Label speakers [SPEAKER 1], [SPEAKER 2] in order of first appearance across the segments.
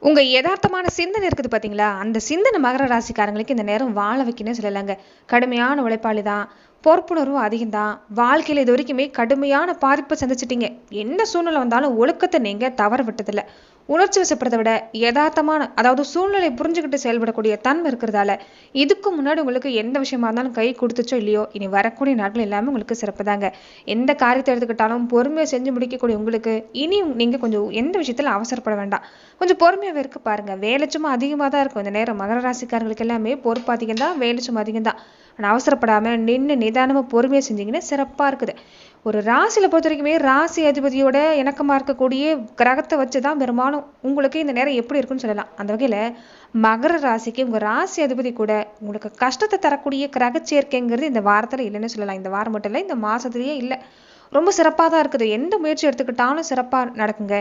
[SPEAKER 1] உங்க யதார்த்தமான சிந்தனை இருக்குது பார்த்தீங்களா? அந்த சிந்தனை மகர ராசிக்காரங்களுக்கு இந்த நேரம் வாழ வைக்கன்னே சொல்லலாங்க. கடுமையான உழைப்பாளி தான். பொறுப்புணர்வும் அதிகம் தான். வாழ்க்கையில இது வரைக்குமே கடுமையான பாதிப்பை சந்திச்சிட்டீங்க. என்ன சூழ்நிலை வந்தாலும் ஒழுக்கத்தை நீங்க தவற விட்டதில்ல. உணர்ச்சி வசப்படுறதை விட யதார்த்தமான அதாவது சூழ்நிலை புரிஞ்சுக்கிட்டு செயல்படக்கூடிய தன்மை இருக்கிறதால இதுக்கு முன்னாடி உங்களுக்கு எந்த விஷயமா இருந்தாலும் கை கொடுத்துச்சோ இல்லையோ இனி வரக்கூடிய நாட்கள் எல்லாமே உங்களுக்கு சிறப்பு தாங்க. எந்த காரியத்தை எடுத்துக்கிட்டாலும் பொறுமையை செஞ்சு முடிக்கக்கூடிய உங்களுக்கு இனி நீங்க கொஞ்சம் எந்த விஷயத்துல அவசரப்பட வேண்டாம். கொஞ்சம் பொறுமையாக இருக்க பாருங்க. வேலை சும்மா அதிகமாக தான் இருக்கும் இந்த நேரம். மகர ராசிக்காரங்களுக்கு எல்லாமே பொறுப்பு அதிகம் தான், வேலை சும்மா அதிகம் தான். ஆனால் அவசரப்படாம நின்று நிதானமாக பொறுமையாக செஞ்சீங்கன்னா சிறப்பாக இருக்குது. ஒரு ராசியில பொறுத்த வரைக்குமே ராசி அதிபதியோட இணக்கமா இருக்கக்கூடிய கிரகத்தை வச்சுதான் பெரும்பாலும் உங்களுக்கு இந்த நேரம் எப்படி இருக்குன்னு சொல்லலாம். அந்த வகையில மகர ராசிக்கு உங்க ராசி அதிபதி கூட உங்களுக்கு கஷ்டத்தை தரக்கூடிய கிரக சேர்க்கைங்கிறது இந்த வாரத்துல இல்லைன்னு சொல்லலாம். இந்த வாரம் மட்டும் இல்லை, இந்த மாசத்துலயே இல்லை. ரொம்ப சிறப்பாக தான் இருக்குது. எந்த முயற்சி எடுத்துக்கிட்டாலும் சிறப்பா நடக்குங்க.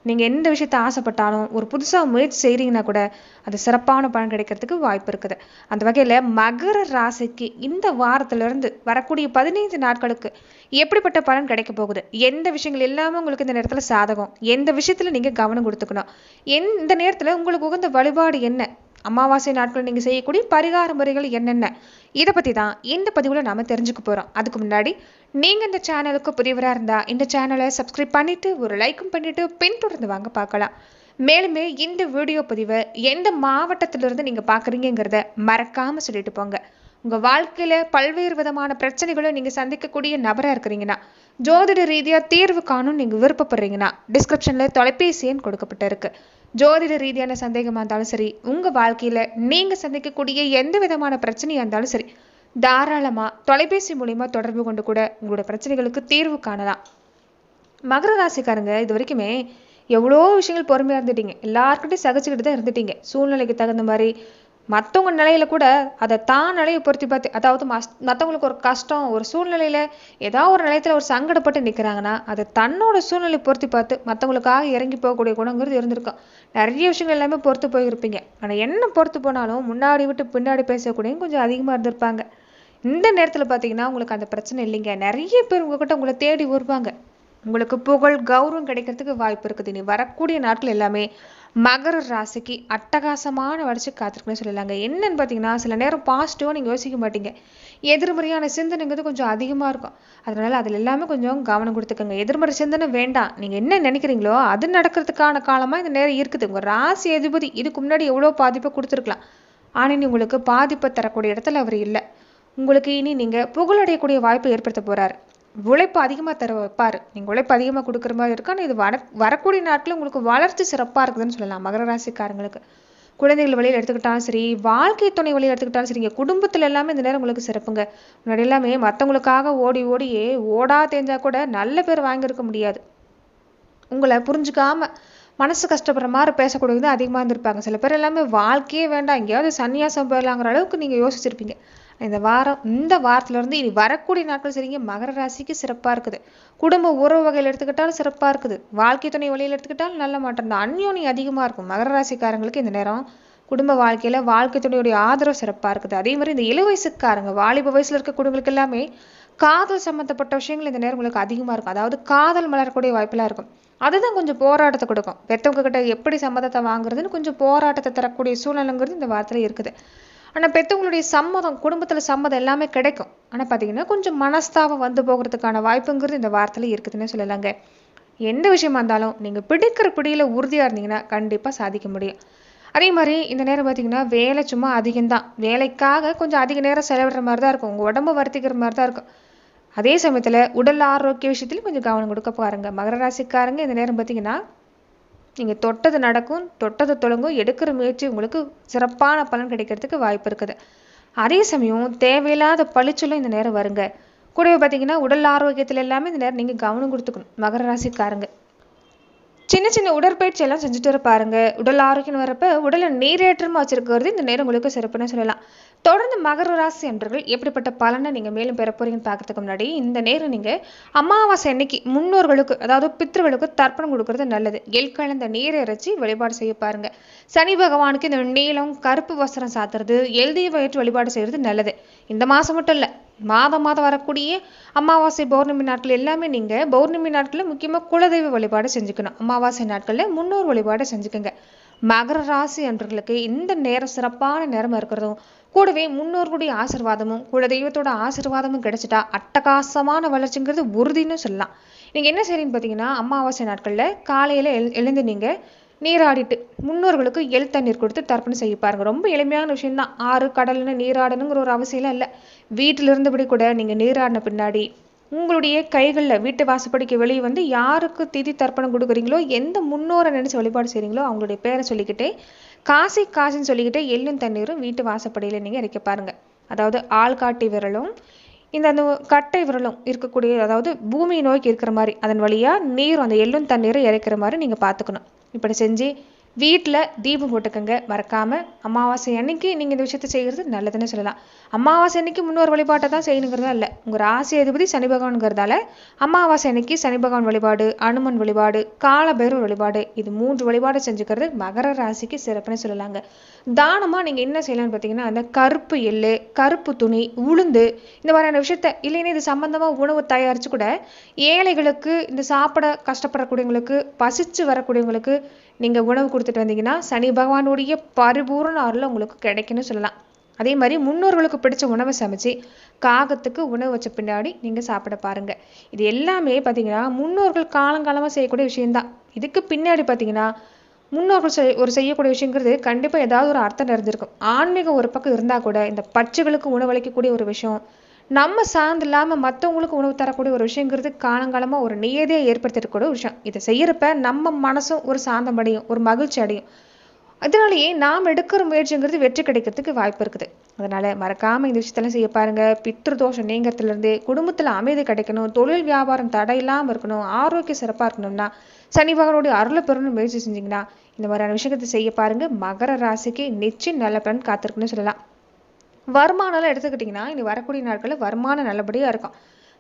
[SPEAKER 1] நீங்கள் எந்த விஷயத்த ஆசைப்பட்டாலும் ஒரு புதுசாக முயற்சி செய்கிறீங்கன்னா கூட அது சிறப்பான பலன் கிடைக்கிறதுக்கு வாய்ப்பு இருக்குது. அந்த வகையில் மகர ராசிக்கு இந்த வாரத்திலிருந்து வரக்கூடிய 15 நாட்களுக்கு எப்படிப்பட்ட பலன் கிடைக்க போகுது, எந்த விஷயங்கள் எல்லாமே உங்களுக்கு இந்த நேரத்தில் சாதகம், எந்த விஷயத்தில் நீங்கள் கவனம் கொடுத்துக்கணும், இந்த நேரத்தில் உங்களுக்கு உகந்த வழிபாடு என்ன, அமாவாசை நாட்கள் நீங்கள் செய்யக்கூடிய பரிகார முறைகள் என்னென்ன, இதை பற்றி தான் இந்த பதிவில் நாம் தெரிஞ்சுக்க போகிறோம். அதுக்கு முன்னாடி நீங்கள் இந்த சேனலுக்கு புதியவராக இருந்தால் இந்த சேனலை சப்ஸ்கிரைப் பண்ணிவிட்டு ஒரு லைக்கும் பண்ணிவிட்டு பின்தொடர்ந்து வாங்க பார்க்கலாம். மேலுமே இந்த வீடியோ பதிவை எந்த மாவட்டத்திலிருந்து நீங்கள் பார்க்குறீங்கிறத மறக்காமல் சொல்லிட்டு போங்க. உங்கள் வாழ்க்கையில் பல்வேறு விதமான பிரச்சனைகளை நீங்கள் சந்திக்கக்கூடிய நபராக இருக்கிறீங்கன்னா, ஜோதிட ரீதியாக தீர்வு காணும் நீங்கள் விருப்பப்படுறீங்கன்னா டிஸ்கிரிப்ஷனில் தொலைபேசி எண் கொடுக்கப்பட்டு இருக்கு. ஜோதிட ரீதியான சந்தேகமாக இருந்தாலும் சரி, உங்கள் வாழ்க்கையில் நீங்கள் சந்திக்கக்கூடிய எந்த விதமான பிரச்சனையாக இருந்தாலும் சரி, தாராளமாக தொலைபேசி மூலிமா தொடர்பு கொண்டு கூட உங்களோட பிரச்சனைகளுக்கு தீர்வு காணலாம். மகர ராசிக்காரங்க இது வரைக்குமே எவ்வளோ விஷயங்கள் பொறுமையாக இருந்துட்டீங்க. எல்லாருக்கிட்டையும் சகிச்சுக்கிட்டு தான் இருந்துட்டீங்க. சூழ்நிலைக்கு தகுந்த மாதிரி மற்றவங்க நிலையில கூட அதை தான் நிலையை பொருத்தி பார்த்து, அதாவது மற்றவங்களுக்கு ஒரு கஷ்டம் ஒரு சூழ்நிலையில ஏதாவது ஒரு நிலையத்தில் ஒரு சங்கடப்பட்டு நிற்கிறாங்கன்னா அதை தன்னோட சூழ்நிலை பொருத்தி பார்த்து மற்றவங்களுக்காக இறங்கி போகக்கூடிய குணங்கிறது இருந்திருக்கும். நிறைய விஷயங்கள் எல்லாமே பொறுத்து போயிருப்பீங்க. ஆனால் என்ன பொறுத்து போனாலும் முன்னாடி விட்டு பின்னாடி பேசக்கூடிய கொஞ்சம் அதிகமாக இருந்திருப்பாங்க. இந்த நேரத்தில் பார்த்தீங்கன்னா உங்களுக்கு அந்த பிரச்சனை இல்லைங்க. நிறைய பேர் உங்ககிட்ட உங்களை தேடி வருவாங்க. உங்களுக்கு புகழ் கௌரவம் கிடைக்கிறதுக்கு வாய்ப்பு இருக்குது. நீ வரக்கூடிய நாட்கள் எல்லாமே மகர ராசிக்கு அட்டகாசமான வளர்ச்சி காத்திருக்குன்னு சொல்லலாங்க. என்னன்னு பார்த்தீங்கன்னா சில நேரம் பாசிட்டிவாக நீங்கள் யோசிக்க மாட்டீங்க. எதிர்மறையான சிந்தனைங்கிறது கொஞ்சம் அதிகமாக இருக்கும். அதனால அதில் எல்லாமே கொஞ்சம் கவனம் கொடுத்துக்கோங்க. எதிர்மறை சிந்தனை வேண்டாம். நீங்கள் என்ன நினைக்கிறீங்களோ அது நடக்கிறதுக்கான காலமாக இந்த நேரம் இருக்குது. உங்கள் ராசி அதிபதி இதுக்கு முன்னாடி எவ்வளோ பாதிப்பை கொடுத்துருக்கலாம். ஆனால் நீ உங்களுக்கு பாதிப்பை தரக்கூடிய இடத்துல அவர் இல்லை. உங்களுக்கு இனி நீங்கள் புகழடையக்கூடிய வாய்ப்பை ஏற்படுத்த போகிறாரு. உழைப்பு அதிகமாக தர வைப்பார். நீங்கள் உழைப்பு அதிகமாக கொடுக்குற மாதிரி இருக்கு. ஆனால் இது வரக்கூடிய நாட்களில் உங்களுக்கு வளர்ச்சி சிறப்பாக இருக்குதுன்னு சொல்லலாம். மகர ராசிக்காரங்களுக்கு குழந்தைகள் வழியில் எடுத்துக்கிட்டாலும் சரி, வாழ்க்கை துணை வழியில் எடுத்துக்கிட்டாலும் சரிங்க, குடும்பத்தில் எல்லாமே இந்த நேரம் உங்களுக்கு சிறப்புங்க. முன்னாடி எல்லாமே மற்றவங்களுக்காக ஓடி ஓடியே ஓடா தேஞ்சா கூட நல்ல பேர் வாங்கியிருக்க முடியாது. உங்களை புரிஞ்சுக்காம மனசு கஷ்டப்படுற மாதிரி பேசக்கூடியது அதிகமாக இருந்திருப்பாங்க. சில பேர் எல்லாமே வாழ்க்கையே வேண்டாம் எங்கேயாவது சன்னியாசம் போயிடலாங்கிற அளவுக்கு நீங்கள் யோசிச்சிருப்பீங்க. இந்த வாரத்திலிருந்து இனி வரக்கூடிய நாட்கள் சரிங்க மகர ராசிக்கு சிறப்பாக இருக்குது. குடும்ப உறவு வகையில் எடுத்துக்கிட்டாலும் சிறப்பாக இருக்குது. வாழ்க்கை துணை வழியில் எடுத்துக்கிட்டாலும் நல்ல மாற்றம் தான். அந்யோன்யம் அதிகமாக இருக்கும். மகர ராசிக்காரங்களுக்கு இந்த நேரம் குடும்ப வாழ்க்கையில் வாழ்க்கை துணையுடைய ஆதரவு சிறப்பாக இருக்குது. அதே மாதிரி இந்த இள வயசுக்காரங்க வாலிப வயசில் இருக்கக்கூடியவங்களுக்கு எல்லாமே காதல் சம்மந்தப்பட்ட விஷயங்கள் இந்த நேரம் உங்களுக்கு அதிகமாக இருக்கும். அதாவது காதல் மலரக்கூடிய வாய்ப்பெல்லாம் இருக்கும். அதுதான் கொஞ்சம் போராட்டத்தை கொடுக்கும். பெற்றவங்க கிட்ட எப்படி சம்மதத்தை வாங்குறதுன்னு கொஞ்சம் போராட்டத்தை தரக்கூடிய சூழ்நிலைங்கிறது இந்த வாரத்தில் இருக்குது. ஆனால் பெற்றவங்களுடைய சம்மதம் குடும்பத்தில் சம்மதம் எல்லாமே கிடைக்கும். ஆனால் பார்த்தீங்கன்னா கொஞ்சம் மனஸ்தாபம் வந்து போகிறதுக்கான வாய்ப்புங்கிறது இந்த வாரத்தில் இருக்குதுன்னு சொல்லலாங்க. எந்த விஷயமா இருந்தாலும் நீங்கள் பிடிக்கிற பிடியில் உறுதியாக இருந்தீங்கன்னா கண்டிப்பாக சாதிக்க முடியும். அதே மாதிரி இந்த நேரம் பார்த்தீங்கன்னா வேலை சும்மா அதிகம்தான். வேலைக்காக கொஞ்சம் அதிக நேரம் செலவிடுற மாதிரி தான் இருக்கும். உங்கள் உடம்பு வருத்திக்கிற மாதிரி தான் இருக்கும். அதே சமயத்தில் உடல் ஆரோக்கிய விஷயத்துலையும் கொஞ்சம் கவனம் கொடுக்க பாருங்க. மகர ராசிக்காரங்க இந்த நேரம் பார்த்தீங்கன்னா நீங்கள் தொட்டது நடக்கும், தொட்டது தொடங்கும், எடுக்கிற முயற்சி உங்களுக்கு சிறப்பான பலன் கிடைக்கிறதுக்கு வாய்ப்பு இருக்குது. அதே சமயம் தேவையில்லாத பழிச்சொல்லும் இந்த நேரம் வருங்க. கூடவே பார்த்தீங்கன்னா உடல் ஆரோக்கியத்தில் எல்லாமே இந்த நேரம் நீங்கள் கவனம் கொடுத்துக்கணும். மகர ராசிக்காரங்க சின்ன சின்ன உடற்பயிற்சி எல்லாம் செஞ்சுட்டு வர பாருங்க. உடல் ஆரோக்கியம் வரப்ப உடலை நீரேற்றமா வச்சிருக்கிறது இந்த நேரம் உங்களுக்கு சிறப்புன்னு சொல்லலாம். தொடர்ந்து மகர ராசி அன்பர்கள் எப்படிப்பட்ட பலனை நீங்க மேலும் பெற போறீங்கன்னு பார்க்கறதுக்கு முன்னாடி இந்த நேரம் நீங்க அமாவாசை அன்னைக்கு முன்னோர்களுக்கு அதாவது பித்ருகளுக்கு தர்ப்பணம் கொடுக்கறது நல்லது. கலந்த நீரை இறைச்சி வழிபாடு செய்ய பாருங்க. சனி பகவானுக்கு இந்த நீளம் கருப்பு வஸ்திரம் சாத்துறது, எழுதிய வயிற்று வழிபாடு செய்யறது நல்லது. இந்த மாசம் மட்டும் இல்ல, மாதம் வரக்கூடிய அமாவாசை பௌர்ணமி நாட்கள் எல்லாமே நீங்க பௌர்ணமி நாட்களில் முக்கியமாக குலதெய்வ வழிபாடு செஞ்சுக்கணும். அமாவாசை நாட்களில் முன்னோர் வழிபாடு செஞ்சுக்கோங்க. மகர ராசி அன்பர்களுக்கு இந்த நேரம் சிறப்பான நேரமா இருக்கிறதும் கூடவே முன்னோர்களுடைய ஆசீர்வாதமும் குலதெய்வத்தோட ஆசீர்வாதமும் கிடைச்சிட்டா அட்டகாசமான வளர்ச்சிங்கிறது உறுதின்னு சொல்லலாம். நீங்க என்ன செய்றீங்கன்னு பார்த்தீங்கன்னா, அமாவாசை நாட்கள்ல காலையில எழுந்து நீங்க நீராடிட்டு முன்னோர்களுக்கு தண்ணீர் கொடுத்து தர்ப்பணம் செய்ய பாருங்க. ரொம்ப எளிமையான விஷயம் தான். ஆறு கடல்னு நீராடணுங்கிற ஒரு அவசியம் இல்லை. வீட்டில இருந்தபடி கூட நீங்க நீராடின பின்னாடி உங்களுடைய கைகளில் வீட்டு வாசப்படிக்கு வெளியே வந்து யாருக்கு திதி தர்ப்பணம் கொடுக்குறீங்களோ, எந்த முன்னோரை நினைச்சு வழிபாடு செய்றீங்களோ அவங்களுடைய பேரை சொல்லிக்கிட்டே காசின்னு சொல்லிக்கிட்டே எள்ளும் தண்ணீரும் வீட்டு வாசப்படியில நீங்க இறைக்க பாருங்க. அதாவது ஆள்காட்டி விரலும் அந்த கட்டை விரலும் இருக்கக்கூடிய, அதாவது பூமியை நோக்கி இருக்கிற மாதிரி அதன் வழியா நீரும் அந்த எள்ளும் தண்ணீரும் இறைக்கிற மாதிரி நீங்க பார்த்துக்கணும். இப்படி செஞ்சு வீட்டில் தீபம் போட்டுக்கங்க. மறக்காம அமாவாசை அன்னைக்கு நீங்கள் இந்த விஷயத்த செய்கிறது நல்லதுன்னு சொல்லலாம். அமாவாசை அன்னைக்கு முன்னோர் வழிபாட்டை தான் செய்யணுங்கிறதா இல்லை. உங்கள் ராசி அதிபதி சனி பகவான்ங்கிறதால அமாவாசை அன்னைக்கு சனி பகவான் வழிபாடு, அனுமன் வழிபாடு, காலபைரவர் வழிபாடு, இது 3 வழிபாடு செஞ்சுக்கிறது மகர ராசிக்கு சிறப்புன்னு சொல்லலாங்க. தானமாக நீங்கள் என்ன செய்யலாம்னு பார்த்தீங்கன்னா, அந்த கருப்பு எள்ளு, கருப்பு துணி, உளுந்து இந்த மாதிரியான விஷயத்த இல்லைன்னா இது சம்பந்தமாக உணவு தயாரித்து கூட ஏழைகளுக்கு, இந்த சாப்பிட கஷ்டப்படக்கூடியவங்களுக்கு, பசிச்சு வரக்கூடியவங்களுக்கு நீங்கள் உணவு கொடுத்துட்டு வந்தீங்கன்னா சனி பகவானுடைய பரிபூர்ண அருள் உங்களுக்கு கிடைக்குன்னு சொல்லலாம். அதே மாதிரி முன்னோர்களுக்கு பிடிச்ச உணவை சமைச்சு காகத்துக்கு உணவு வச்ச பின்னாடி நீங்கள் சாப்பிட பாருங்க. இது எல்லாமே பார்த்தீங்கன்னா முன்னோர்கள் காலங்காலமாக செய்யக்கூடிய விஷயம்தான். இதுக்கு பின்னாடி பார்த்தீங்கன்னா முன்னோர்கள் செய்யக்கூடிய விஷயங்கிறது கண்டிப்பாக ஏதாவது ஒரு அர்த்தம் நிறைஞ்சிருக்கும். ஆன்மீகம் ஒரு பக்கம் இருந்தால் கூட இந்த பட்சிகளுக்கு உணவளிக்கக்கூடிய ஒரு விஷயம், நம்ம சார்ந்து இல்லாமல் மற்றவங்களுக்கு உணவு தரக்கூடிய ஒரு விஷயங்கிறது காலங்காலமாக ஒரு நியதியை ஏற்படுத்திருக்கக்கூடிய ஒரு விஷயம். இதை செய்யறப்ப நம்ம மனசும் ஒரு சாந்தம் அடையும், ஒரு மகிழ்ச்சி அடையும். அதனாலேயே நாம் எடுக்கிற முயற்சிங்கிறது வெற்றி கிடைக்கிறதுக்கு வாய்ப்பு இருக்குது. அதனால மறக்காம இந்த விஷயத்தெல்லாம் செய்ய பாருங்க. பித்ருதோஷம் நீங்கிறதுல இருந்து குடும்பத்துல அமைதி கிடைக்கணும், தொழில் வியாபாரம் தடையில்லாம இருக்கணும், ஆரோக்கியம் சிறப்பா இருக்கணும்னா சனி பகவானுடைய அருளை பெறணும் முயற்சி செஞ்சீங்கன்னா இந்த மாதிரியான விஷயத்தை செய்ய பாருங்க. மகர ராசிக்கு நிச்சயம் நல்ல பலன் காத்திருக்குன்னு சொல்லலாம். வருமானம் எடுத்துக்கிட்டிங்கன்னா இனி வரக்கூடிய நாட்களில் வருமானம் நல்லபடியாக இருக்கும்.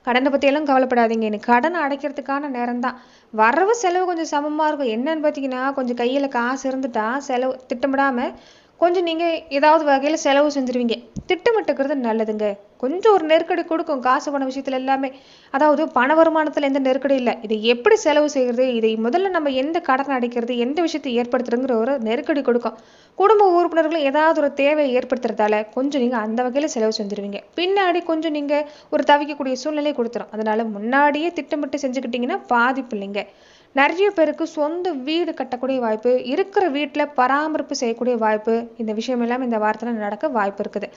[SPEAKER 1] கடனை பற்றியெல்லாம் கவலைப்படாதீங்க. இன்னைக்கு கடனை அடைக்கிறதுக்கான நேரம் தான். வரவு செலவு கொஞ்சம் சமமாக இருக்கும். என்னன்னு பார்த்தீங்கன்னா, கொஞ்சம் கையில் காசு இருந்துட்டா செலவு திட்டமிடாமல் கொஞ்சம் நீங்கள் ஏதாவது வகையில் செலவு செஞ்சுருவீங்க. திட்டமிட்டுக்கிறது நல்லதுங்க. கொஞ்சம் ஒரு நெருக்கடி கொடுக்கும் காசு பண விஷயத்துல எல்லாமே. அதாவது பண வருமானத்தில் எந்த நெருக்கடி இல்லை. இதை எப்படி செலவு செய்கிறது, இதை முதல்ல நம்ம எந்த கடன் அடைக்கிறது, எந்த விஷயத்தை ஏற்படுத்துறதுங்கிற ஒரு நெருக்கடி கொடுக்கும். குடும்ப உறுப்பினர்களும் ஏதாவது ஒரு தேவையை ஏற்படுத்துறதால கொஞ்சம் நீங்கள் அந்த வகையில் செலவு செஞ்சுருவீங்க. பின்னாடி கொஞ்சம் நீங்கள் ஒரு தவிக்கக்கூடிய சூழ்நிலையை கொடுத்துரும். அதனால முன்னாடியே திட்டமிட்டு செஞ்சுக்கிட்டீங்கன்னா பாதிப்பு இல்லைங்க. நிறைய பேருக்கு சொந்த வீடு கட்டக்கூடிய வாய்ப்பு, இருக்கிற வீட்டில் பராமரிப்பு செய்யக்கூடிய வாய்ப்பு, இந்த விஷயம் எல்லாம் இந்த வாரத்தில் நடக்க வாய்ப்பு இருக்குது.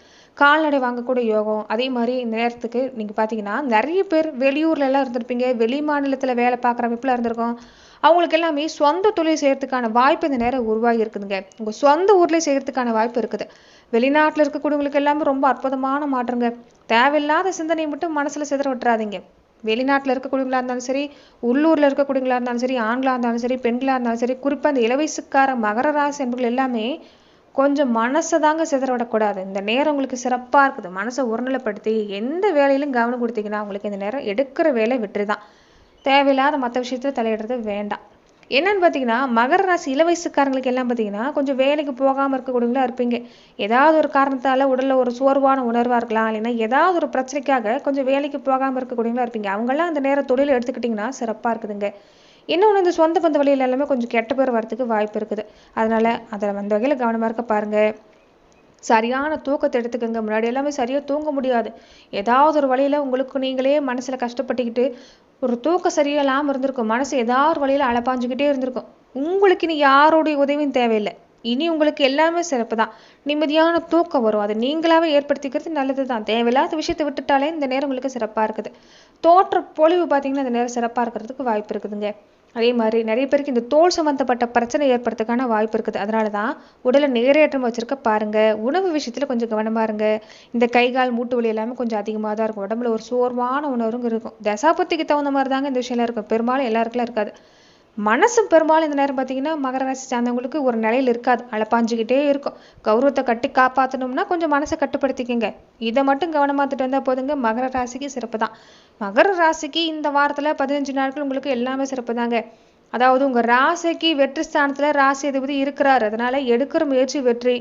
[SPEAKER 1] கால்நடை வாங்கக்கூடிய யோகம். அதே மாதிரி இந்த நேரத்துக்கு நீங்கள் பார்த்தீங்கன்னா நிறைய பேர் வெளியூர்ல எல்லாம் இருந்திருப்பீங்க, வெளி மாநிலத்தில் வேலை பார்க்குற அமைப்பில் இருந்திருக்கோம். அவங்களுக்கு எல்லாமே சொந்த தொழில் செய்யறதுக்கான வாய்ப்பு இந்த நேரம் உருவாகி இருக்குதுங்க. உங்கள் சொந்த ஊர்லேயே செய்யறதுக்கான வாய்ப்பு இருக்குது. வெளிநாட்டில் இருக்கக்கூடியவங்களுக்கு எல்லாமே ரொம்ப அற்புதமான மாற்றங்க. தேவையில்லாத சிந்தனையை மட்டும் மனசில் சிதற விட்டுறாதீங்க. வெளிநாட்டில் இருக்கக்கூடியவங்களா இருந்தாலும் சரி, உள்ளூரில் இருக்கக்கூடியவங்களா இருந்தாலும் சரி, ஆண்களாக இருந்தாலும் சரி, பெண்களாக இருந்தாலும் சரி, குறிப்பாக அந்த இளவயசுக்கார மகர ராசி என்பவர்கள் எல்லாமே கொஞ்சம் மனசை தாங்க சிதற விடக்கூடாது. இந்த நேரம் உங்களுக்கு சிறப்பாக இருக்குது. மனசை ஒருநிலைப்படுத்தி எந்த வேலையிலும் கவனம் கொடுத்தீங்கன்னா உங்களுக்கு இந்த நேரம் எடுக்கிற வேலை வெற்றி தான். தேவையில்லாத மற்ற விஷயத்துல தலையிடுறது வேண்டாம். என்னன்னு பார்த்தீங்கன்னா, மகர ராசி இளவயசுக்காரங்களுக்கு எல்லாம் பார்த்தீங்கன்னா கொஞ்சம் வேலைக்கு போகாமல் இருக்கக்கூடியவங்களா இருப்பீங்க. ஏதாவது ஒரு காரணத்தால் உடலில் ஒரு சோர்வான உணர்வாக இருக்கலாம், இல்லைன்னா ஏதாவது ஒரு பிரச்சனைக்காக கொஞ்சம் வேலைக்கு போகாமல் இருக்கக்கூடியவங்களா இருப்பீங்க. அவங்கெல்லாம் அந்த நேரம் தொழில் எடுத்துக்கிட்டிங்கன்னா சிறப்பாக இருக்குதுங்க. இன்னொன்று, இந்த சொந்த பந்த வழியில் எல்லாமே கொஞ்சம் கெட்ட பேர் வரதுக்கு வாய்ப்பு இருக்குது. அதனால அதை அந்த வகையில் கவனமாக இருக்க பாருங்க. சரியான தூக்கத்தை எடுத்துக்கங்க. முன்னாடி எல்லாமே சரியாக தூங்க முடியாது. ஏதாவது ஒரு வழியில் உங்களுக்கு நீங்களே மனசில் கஷ்டப்பட்டுக்கிட்டு ஒரு தூக்கம் சரியில்லாமல் இருந்திருக்கும். மனசு ஏதாவது ஒரு வழியில் அலப்பாஞ்சுக்கிட்டே இருந்திருக்கும். உங்களுக்கு இனி யாரோடைய உதவியும் தேவையில்லை. இனி உங்களுக்கு எல்லாமே சிறப்பு தான். நிம்மதியான தூக்கம் வரும். அதை நீங்களாவே ஏற்படுத்திக்கிறது நல்லது தான். தேவையில்லாத விஷயத்தை விட்டுட்டாலே இந்த நேரம் உங்களுக்கு சிறப்பாக இருக்குது. தோற்ற பொழிவு பார்த்தீங்கன்னா இந்த நேரம் சிறப்பாக இருக்கிறதுக்கு வாய்ப்பு இருக்குதுங்க. அதே மாதிரி நிறைய பேருக்கு இந்த தோல் சம்பந்தப்பட்ட பிரச்சனை ஏற்படுறதுக்கான வாய்ப்பு இருக்குது. அதனால தான் உடலை நேரேற்றம் வச்சிருக்க பாருங்க. உணவு விஷயத்துல கொஞ்சம் கவனமா இருங்க. இந்த கை கால் மூட்டு வலி எல்லாமே கொஞ்சம் அதிகமாக தான் இருக்கும். உடம்புல ஒரு சோர்வான உணர்வும் இருக்கும். தசாபத்திக்கு தகுந்த மாதிரி தாங்க இந்த விஷயம்லாம் இருக்கும். பெரும்பாலும் எல்லாருக்குலாம் இருக்காது. மனசு பெரும்பாலும் இந்த நேரம் பார்த்தீங்கன்னா மகர ராசி சார்ந்தவங்களுக்கு ஒரு நிலையில் இருக்காது. அலப்பாஞ்சுக்கிட்டே இருக்கும். கௌரவத்தை கட்டி காப்பாற்றணும்னா கொஞ்சம் மனசை கட்டுப்படுத்திக்கங்க. இதை மட்டும் கவனமாத்துட்டு வந்தால் போதுங்க. மகர ராசிக்கு சிறப்பு தான். மகர ராசிக்கு இந்த வாரத்தில் 15 நாட்கள் உங்களுக்கு எல்லாமே சிறப்பு தாங்க. அதாவது உங்கள் ராசிக்கு வெற்றி ஸ்தானத்தில் ராசி அதிபதி இருக்கிறார். அதனால எடுக்கிற முயற்சி வெற்றி.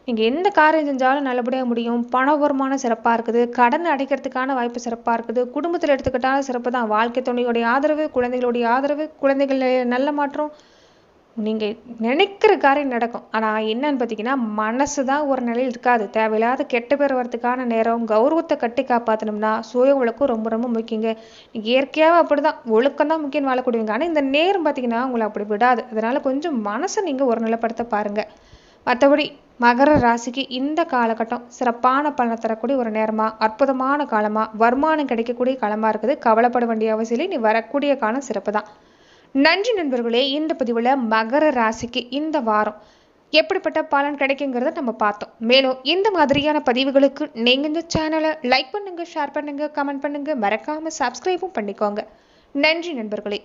[SPEAKER 1] நீங்கள் எந்த காரியம் செஞ்சாலும் நல்லபடியாக முடியும். பண வருமானம் சிறப்பாக இருக்குது. கடன் அடைக்கிறதுக்கான வாய்ப்பு சிறப்பாக இருக்குது. குடும்பத்தில் எடுத்துக்கிட்டாலும் சிறப்பு தான். வாழ்க்கை துணையோடைய ஆதரவு, குழந்தைகளுடைய ஆதரவு, குழந்தைகள் நல்ல மாற்றம், நீங்கள் நினைக்கிற காரியம் நடக்கும். ஆனால் என்னன்னு பார்த்தீங்கன்னா, மனசு தான் ஒரு நிலையில் இருக்காது. தேவையில்லாத கெட்ட பேர் வரதுக்கான நேரம். கௌரவத்தை கட்டி காப்பாற்றணும்னா சுய ஒழுக்கம் ரொம்ப ரொம்ப முக்கியங்க. நீங்கள் இயற்கையாகவே அப்படி தான், ஒழுக்கம் தான் முக்கியம் வாழக்கூடியவங்க. ஆனால் இந்த நேரம் பார்த்தீங்கன்னா உங்களை அப்படி விடாது. அதனால் கொஞ்சம் மனசை நீங்கள் ஒரு நிலைப்படுத்த பாருங்கள். மற்றபடி மகர ராசிக்கு இந்த காலகட்டம் சிறப்பான பலனை தரக்கூடிய ஒரு நேரமாக, அற்புதமான காலமாக, வருமானம் கிடைக்கக்கூடிய காலமாக இருக்குது. கவலைப்பட வேண்டிய அவசியம் இல்லை. நீ வரக்கூடிய காலம் சிறப்பு தான். நன்றி நண்பர்களே. இந்த பதிவில் மகர ராசிக்கு இந்த வாரம் எப்படிப்பட்ட பலன் கிடைக்குங்கிறத நம்ம பார்த்தோம். மேலும் இந்த மாதிரியான பதிவுகளுக்கு நீங்கள் இந்த சேனலை லைக் பண்ணுங்க, ஷேர் பண்ணுங்க, கமெண்ட் பண்ணுங்க, மறக்காம சப்ஸ்கிரைபும் பண்ணிக்கோங்க. நன்றி நண்பர்களே.